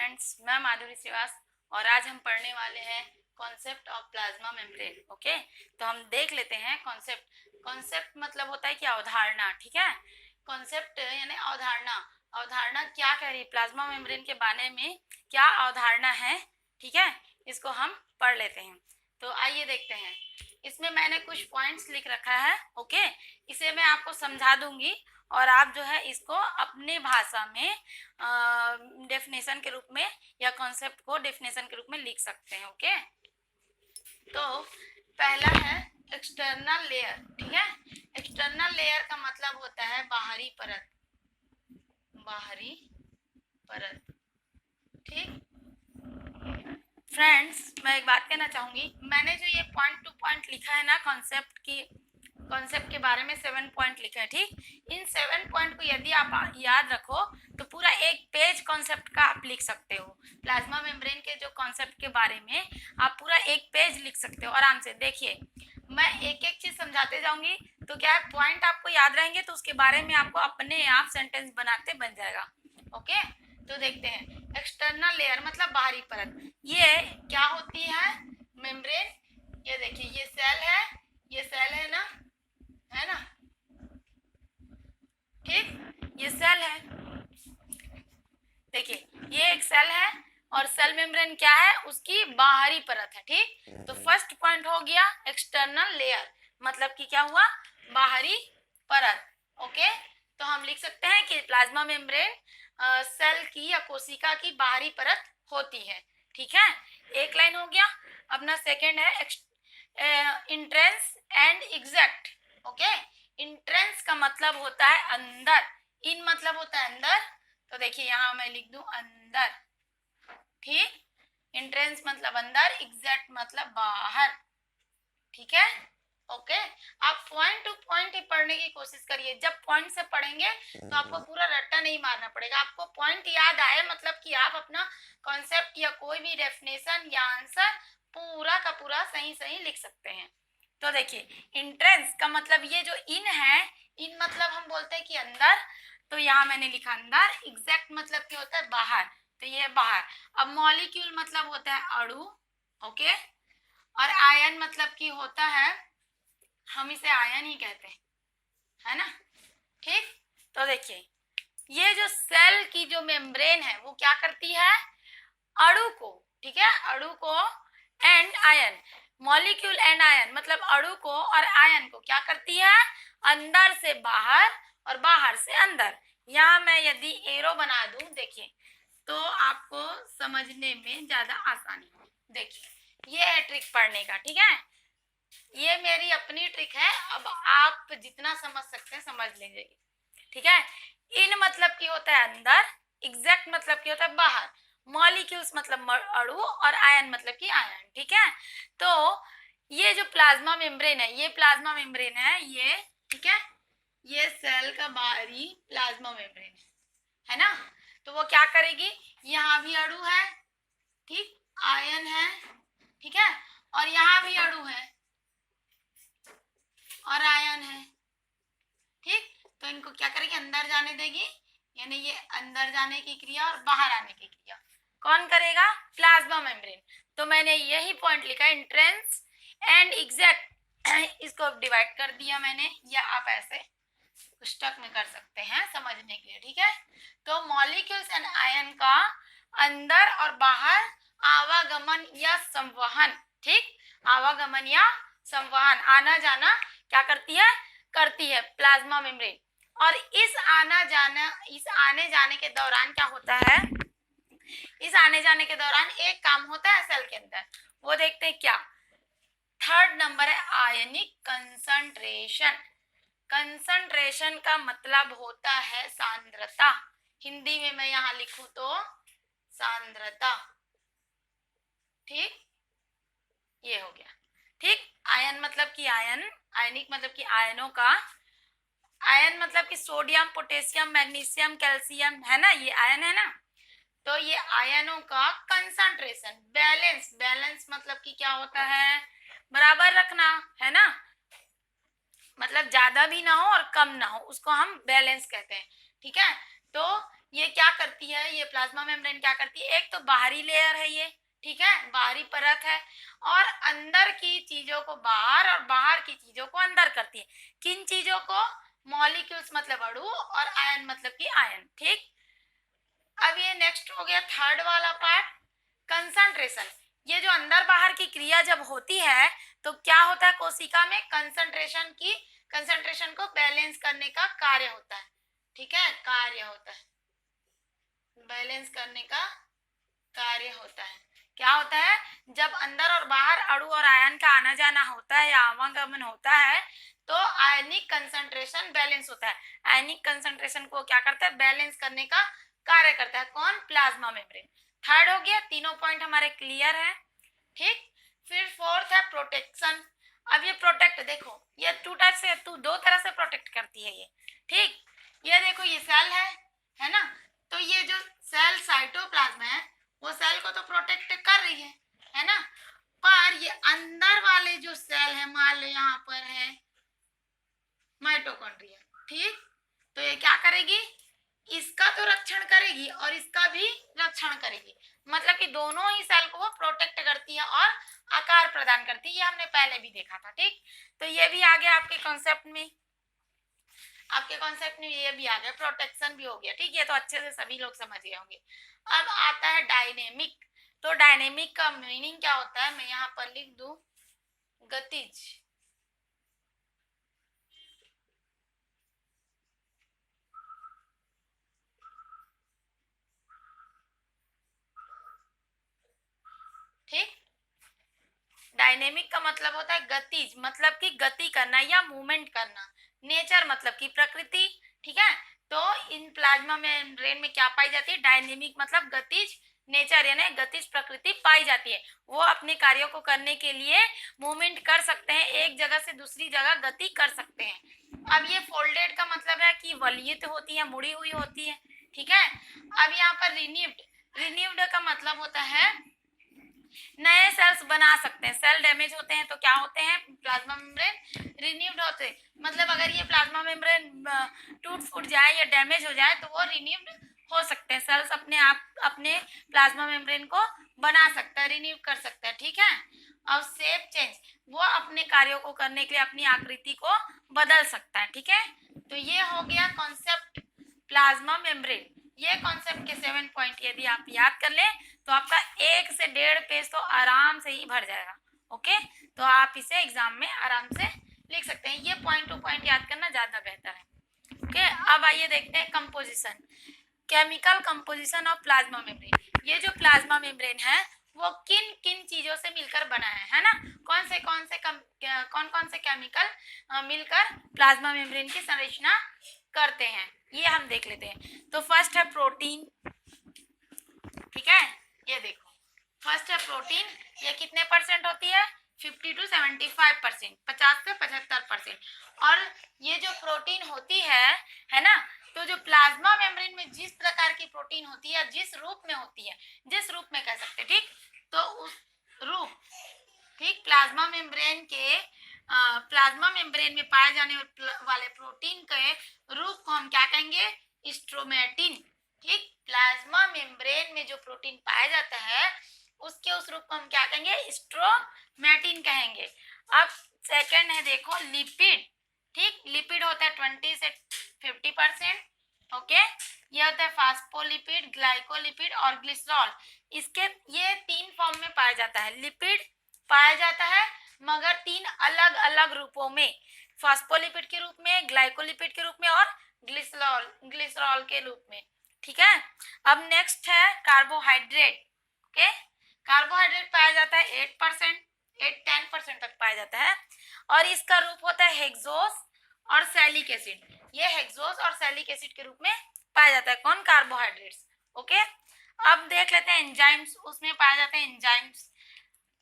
Friends, मैं माधुरी श्रीवास और आज हम पढ़ने वाले हैं concept of plasma membrane. Okay, तो हम देख लेते हैं कॉन्सेप्ट। कॉन्सेप्ट मतलब होता है कि अवधारणा, ठीक है। कॉन्सेप्ट यानी अवधारणा। अवधारणा क्या कह रही है प्लाज्मा मेम्ब्रेन के बारे में, क्या अवधारणा है, ठीक है। इसको हम पढ़ लेते हैं। तो आइए देखते हैं। इसमें मैंने कुछ पॉइंट्स लिख रखा है। ओके, इसे मैं आपको समझा दूंगी और आप जो है इसको अपने भाषा में डेफिनेशन के रूप में या कॉन्सेप्ट को डेफिनेशन के रूप में लिख सकते हैं। ओके, तो पहला है एक्सटर्नल लेयर, ठीक है। एक्सटर्नल लेयर का मतलब होता है बाहरी परत, बाहरी परत, ठीक। फ्रेंड्स, मैं एक बात कहना चाहूंगी, मैंने जो ये पॉइंट टू पॉइंट लिखा है ना कॉन्सेप्ट के बारे में 7 पॉइंट लिखे हैं, ठीक। इन 7 पॉइंट को यदि आप याद रखो तो पूरा एक पेज कॉन्सेप्ट का आप लिख सकते हो। प्लाज्मा मेम्ब्रेन के जो कॉन्सेप्ट के बारे में आप पूरा एक पेज लिख सकते हो आराम से। देखिए, मैं एक एक चीज समझाते जाऊंगी तो क्या है, पॉइंट आपको याद रहेंगे तो उसके बारे में आपको अपने आप सेंटेंस बनाते बन जाएगा। ओके, तो देखते हैं। एक्सटर्नल लेयर मतलब बाहरी परत। ये क्या होती है मेम्ब्रेन, ये देखिए, ये सेल है, ये सेल है ना, है ना, ठीक। ये सेल है, देखिए ये एक सेल है और सेल मेम्ब्रेन क्या है, उसकी बाहरी परत है, ठीक। तो फर्स्ट पॉइंट हो गया एक्सटर्नल लेयर, मतलब कि क्या हुआ, बाहरी परत। ओके, तो हम लिख सकते हैं कि प्लाज्मा मेम्ब्रेन सेल की या कोशिका की बाहरी परत होती है, ठीक है। एक लाइन हो गया। अपना सेकेंड है entrance and exact. Okay, entrance का मतलब होता है अंदर, इन मतलब होता है अंदर, तो देखिए यहां मैं लिख दूं अंदर, ठीक। इंट्रेंस मतलब अंदर, एग्जैक्ट मतलब बाहर, ठीक है। ओके, आप पॉइंट टू पॉइंट ही पढ़ने की कोशिश करिए। जब पॉइंट से पढ़ेंगे तो आपको पूरा रट्टा नहीं मारना पड़ेगा, आपको पॉइंट याद आए, मतलब कि आप अपना कॉन्सेप्ट या कोई भी डेफिनेशन या आंसर पूरा का पूरा सही सही लिख सकते हैं। तो देखिए, इंट्रेंस का मतलब ये जो इन है, इन मतलब हम बोलते हैं कि अंदर, तो यहाँ मैंने लिखा अंदर। एग्जैक्ट मतलब क्या होता है, बाहर, तो ये बाहर। अब मॉलिक्यूल मतलब होता है अणु, ओके। और आयन मतलब कि होता है, हम इसे आयन ही कहते हैं, है ना, ठीक। तो देखिए, ये जो सेल की जो मेम्ब्रेन है वो क्या करती है, अणु को, ठीक है, अणु को and ion, molecule and ion मतलब अणु को और आयन को क्या करती है, अंदर से बाहर और बाहर से अंदर। यहाँ मैं यदि एरो बना दूं, देखिए, तो आपको समझने में ज्यादा आसानी हो। देखिए, ये है ट्रिक पढ़ने का, ठीक है। ये मेरी अपनी ट्रिक है, अब आप जितना समझ सकते हैं समझ लीजिए, ठीक है। इन मतलब की होता है अंदर, एग्जैक्ट मतलब की होता है बाहर, मॉलिक्यूल्स मतलब अणु और आयन मतलब की आयन, ठीक है। तो ये जो प्लाज्मा मेम्ब्रेन है, ये प्लाज्मा मेम्ब्रेन है ये, ठीक है। ये सेल का बाहरी प्लाज्मा मेम्ब्रेन है ना। तो वो क्या करेगी, यहाँ भी अणु है, ठीक, आयन है, ठीक है, और यहाँ भी अणु है और आयन है, ठीक। तो इनको क्या करेगी, अंदर जाने देगी, यानी ये अंदर जाने की क्रिया और बाहर आने की क्रिया कौन करेगा, प्लाज्मा मेम्ब्रेन। तो मैंने यही पॉइंट लिखा, इंट्रेंस एंड एग्जैक्ट, इसको डिवाइड कर दिया मैंने, या आप ऐसे पुस्तक में कर सकते हैं समझने के लिए, ठीक है। तो मॉलिक्यूल्स एंड आयन का अंदर और बाहर आवागमन या संवहन, ठीक, आवागमन या संवहन, आना जाना क्या करती है प्लाज्मा मेम्ब्रेन। और इस आने जाने के दौरान क्या होता है, इस आने जाने के दौरान एक काम होता है सेल के अंदर, वो देखते हैं क्या, थर्ड नंबर है आयनिक कंसंट्रेशन। कंसंट्रेशन का मतलब होता है सांद्रता, हिंदी में मैं यहां लिखूं तो सांद्रता, ठीक, ये हो गया, ठीक। आयन मतलब कि आयन, आयनिक मतलब कि आयनों का, आयन मतलब कि सोडियम पोटेशियम मैग्नीशियम कैल्शियम, है ना, ये आयन है ना। तो ये आयनों का कंसंट्रेशन, बैलेंस, बैलेंस मतलब कि क्या होता है, बराबर रखना, है ना, मतलब ज्यादा भी ना हो और कम ना हो, उसको हम बैलेंस कहते हैं, ठीक है। तो ये क्या करती है, ये प्लाज्मा मेम्ब्रेन क्या करती है, एक तो बाहरी लेयर है ये, ठीक है, बाहरी परत है, और अंदर की चीजों को बाहर और बाहर की चीजों को अंदर करती है। किन चीजों को, मॉलिक्यूल्स मतलब अणु, और आयन मतलब कि आयन, ठीक। अब ये नेक्स्ट हो गया थर्ड वाला पार्ट, कंसंट्रेशन। ये जो अंदर बाहर की क्रिया जब होती है तो क्या होता है, कोशिका में कंसंट्रेशन को बैलेंस करने का कार्य होता है, ठीक है, कार्य होता है, बैलेंस करने का कार्य होता है। क्या होता है, जब अंदर और बाहर अणु और आयन का आना जाना होता है या आवागमन होता है तो आयनिक कंसंट्रेशन बैलेंस होता है। आयनिक कंसंट्रेशन को क्या करता है, बैलेंस करने का कार्य करता है कौन, प्लाज्मा मेम्ब्रेन। थर्ड हो गया, तीनों पॉइंट हमारे क्लियर है, ठीक। फिर फोर्थ है प्रोटेक्शन। अब ये प्रोटेक्ट देखो, ये दो तरह से प्रोटेक्ट करती है ये, ठीक। ये देखो ये सेल है ना, तो ये जो सेल साइटोप्लाज्म है वो सेल को तो प्रोटेक्ट कर रही है ना, पर ये अंदर वाले जो सेल है, मान लो यहाँ पर है माइटोकॉन्ड्रिया, ठीक, तो ये क्या करेगी, इसका तो रक्षण करेगी और इसका भी रक्षण करेगी, मतलब कि दोनों ही सेल को वो प्रोटेक्ट करती है और आकार प्रदान करती है। ये हमने पहले भी देखा था, ठीक। तो ये भी आ गया आपके कॉन्सेप्ट में, ये भी आ गया, प्रोटेक्शन भी हो गया, ठीक। ये तो अच्छे से सभी लोग समझ गए होंगे। अब आता है डायनेमिक। तो डायनेमिक का मीनिंग क्या होता है, मैं यहाँ पर लिख दूं, गतिज। ठीक, डायनेमिक का मतलब होता है गतिज, मतलब कि गति करना या मूवमेंट करना। नेचर मतलब कि प्रकृति, ठीक है। तो इन प्लाज्मा मेम्ब्रेन में क्या पाई जाती है, डायनेमिक मतलब गतिज, नेचर यानी गतिज प्रकृति पाई जाती है। वो अपने कार्यों को करने के लिए मूवमेंट कर सकते हैं, एक जगह से दूसरी जगह गति कर सकते हैं। अब ये फोल्डेड का मतलब है कि वलयित होती है, मुड़ी हुई होती है, ठीक है। अब यहाँ पर रिन्यूड का मतलब होता है नए सेल्स बना सकते हैं। सेल डैमेज होते हैं तो क्या होते हैं, प्लाज्मा मेम्ब्रेन रिन्यूड होते हैं, मतलब अगर ये प्लाज्मा मेम्ब्रेन टूट फूट जाए या डैमेज हो जाए तो वो रिन्यूड हो सकते हैं। सेल्स अपने आप अपने प्लाज्मा मेम्ब्रेन को बना सकता है, रिन्यू कर सकता है, ठीक है। अब शेप चेंज, वो अपने कार्यों को करने के लिए अपनी आकृति को बदल सकता है, ठीक है। तो ये हो गया कॉन्सेप्ट प्लाज्मा मेम्ब्रेन। ये कॉन्सेप्ट के 7 पॉइंट यदि आप याद कर ले तो आपका 1 से 1.5 पेज तो आराम से ही भर जाएगा, ओके। तो आप इसे एग्जाम में आराम से लिख सकते हैं, ये पॉइंट टू पॉइंट याद करना ज्यादा बेहतर है, ओके। अब आइए देखते हैं composition, chemical composition of plasma membrane. ये जो प्लाज्मा मेम्ब्रेन है वो किन किन चीजों से मिलकर बना है ना, कौन कौन से केमिकल मिलकर प्लाज्मा मेम्ब्रेन की संरचना करते हैं, ये हम देख लेते हैं। तो फर्स्ट है प्रोटीन, ठीक है। ये देखो फर्स्ट है प्रोटीन, ये कितने परसेंट होती है, 50 to 75%, 50 से 75%। और ये जो प्रोटीन होती है ना, तो जो प्लाज्मा मेम्ब्रेन में जिस प्रकार की प्रोटीन होती है, जिस रूप में होती है, जिस रूप में कह सकते, ठीक, तो उस रूप, ठीक, प्लाज्मा मेम्ब्रेन में पाए जाने वाले प्रोटीन के रूप को हम क्या कहेंगे, स्ट्रोमेटिन, ठीक। प्लाज्मा मेम्ब्रेन में जो प्रोटीन पाया जाता है उसके उस रूप को हम क्या कहेंगे, स्ट्रोमेटिन कहेंगे। अब सेकंड है देखो लिपिड, ठीक, लिपिड होता है 20 से 50%, ओके। ये होता है फास्फोलिपिड, ग्लाइकोलिपिड और ग्लिसरॉल। इसके ये 3 फॉर्म में पाया जाता है, लिपिड पाया जाता है मगर 3 अलग अलग रूपों में, फास्फोलिपिड के रूप में, ग्लाइकोलिपिड के रूप में और ग्लिसरॉल के रूप में, ठीक है। अब नेक्स्ट है कार्बोहाइड्रेट, ओके। कार्बोहाइड्रेट पाया जाता है 8%, 8-10% तक पाया जाता है और इसका रूप होता है हेक्सोस और सैलिक एसिड। ये हेक्सोस और सैलिक एसिड के रूप में पाया जाता है, कौन, कार्बोहाइड्रेट्स, ओके। अब देख लेते हैं एंजाइम्स, उसमें पाया जाता है एंजाइम्स।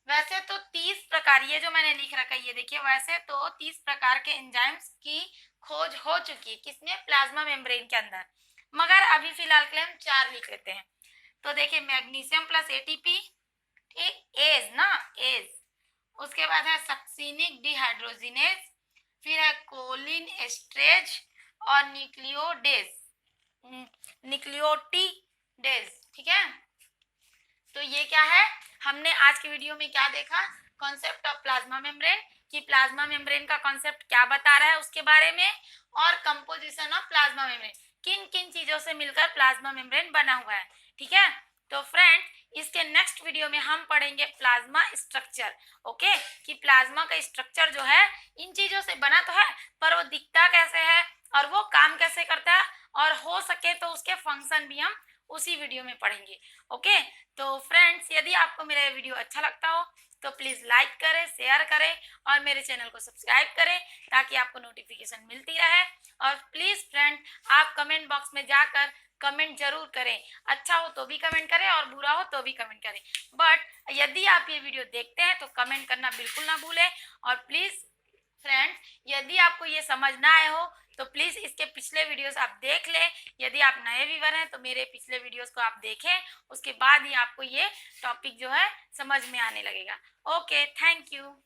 वैसे तो 30 प्रकार, ये जो मैंने लिख रखा है ये देखिए, वैसे तो 30 प्रकार के एंजाइम्स की खोज हो चुकी है, किसमें, प्लाज्मा मेम्ब्रेन के अंदर, मगर अभी फिलहाल के लिए हम 4 लिख लेते हैं। तो देखिए मैग्नीशियम प्लस एटीपी, ठीक, एज ना, एज, उसके बाद है सक्सिनिक डिहाइड्रोजिनेज, फिर है कोलिन एस्ट्रेज और न्यूक्लियोडेज, न्यूक्लियोटिडेज, ठीक है। तो ये क्या है, हमने आज की वीडियो में क्या देखा, कॉन्सेप्ट ऑफ प्लाज्मा मेम्ब्रेन, कि प्लाज्मा मेम्ब्रेन का कॉन्सेप्ट क्या बता रहा है उसके बारे में, और कंपोजिशन ऑफ प्लाज्मा मेम्ब्रेन, किन किन चीजों से मिलकर प्लाज्मा मेम्ब्रेन बना हुआ है, ठीक है। तो फ्रेंड, इसके नेक्स्ट वीडियो में हम पढ़ेंगे प्लाज्मा स्ट्रक्चर, ओके, कि प्लाज्मा का स्ट्रक्चर जो है इन चीजों से बना तो है, पर वो दिखता कैसे है और वो काम कैसे करता है, और हो सके तो उसके फंक्शन भी हम उसी वीडियो में पढ़ेंगे, ओके। तो फ्रेंड्स, यदि आपको मेरा वीडियो अच्छा लगता हो तो प्लीज लाइक करें, शेयर करें और मेरे चैनल को सब्सक्राइब करें ताकि आपको नोटिफिकेशन मिलती रहे। और प्लीज फ्रेंड, आप कमेंट बॉक्स में जाकर कमेंट जरूर करें, अच्छा हो तो भी कमेंट करें और बुरा हो तो भी कमेंट करें, बट यदि आप ये वीडियो देखते हैं तो कमेंट करना बिल्कुल ना भूलें। और प्लीज फ्रेंड, यदि आपको ये समझ ना आए हो तो प्लीज इसके पिछले वीडियोस आप देख लें। यदि आप नए व्यूअर हैं तो मेरे पिछले वीडियोस को आप देखें, उसके बाद ही आपको ये टॉपिक जो है समझ में आने लगेगा। Okay, thank you.